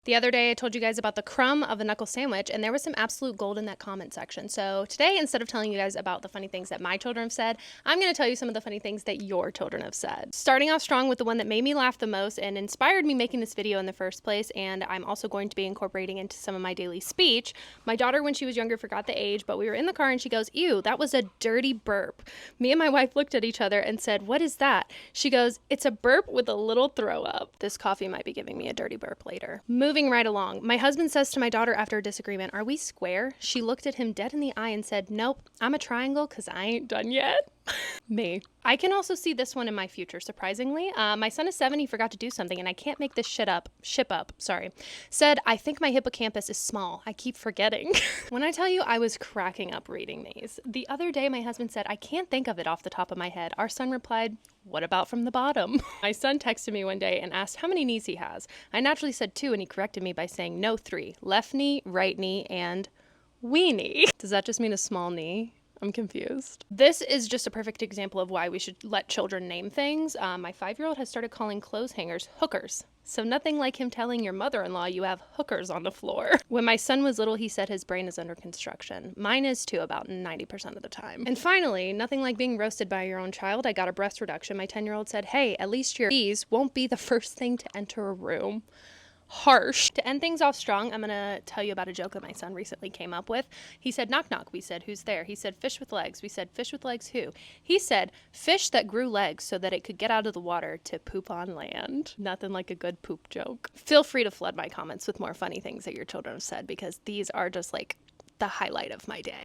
The other day I told you guys about the crumb of the knuckle sandwich, and there was some absolute gold in that comment section. So today, instead of telling you guys about the funny things that my children have said, I'm going to tell you some of the funny things that your children have said. Starting off strong with the one that made me laugh the most and inspired me making this video in the first place, and I'm also going to be incorporating into some of my daily speech. My daughter, when she was younger, forgot the age, but we were in the car and she goes, "Ew, that was a dirty burp." Me and my wife looked at each other and said, "What is that?" She goes, "It's a burp with a little throw up." This coffee might be giving me a dirty burp later. Moving right along, my husband says to my daughter after a disagreement, "Are we square?" She looked at him dead in the eye and said, "Nope, I'm a triangle because I ain't done yet." Me. I can also see this one in my future, surprisingly. My son is 7, he forgot to do something, and I can't make this ship up. Said, "I think my hippocampus is small. I keep forgetting." When I tell you I was cracking up reading these. The other day, my husband said, "I can't think of it off the top of my head." Our son replied, "What about from the bottom?" My son texted me one day and asked how many knees he has. I naturally said 2, and he corrected me by saying, "No, 3. Left knee, right knee, and weenie." Does that just mean a small knee? I'm confused. This is just a perfect example of why we should let children name things. My 5-year-old has started calling clothes hangers hookers. So nothing like him telling your mother-in-law you have hookers on the floor. When my son was little, he said his brain is under construction. Mine is too, about 90% of the time. And finally, nothing like being roasted by your own child. I got a breast reduction. My 10-year-old said, "Hey, at least your bees won't be the first thing to enter a room." Harsh. To end things off strong, I'm gonna tell you about a joke that my son recently came up with. He said, "Knock, knock." We said, "Who's there?" He said, "Fish with legs." We said, "Fish with legs who?" He said, "Fish that grew legs so that it could get out of the water to poop on land." Nothing like a good poop joke. Feel free to flood my comments with more funny things that your children have said, because these are just like the highlight of my day.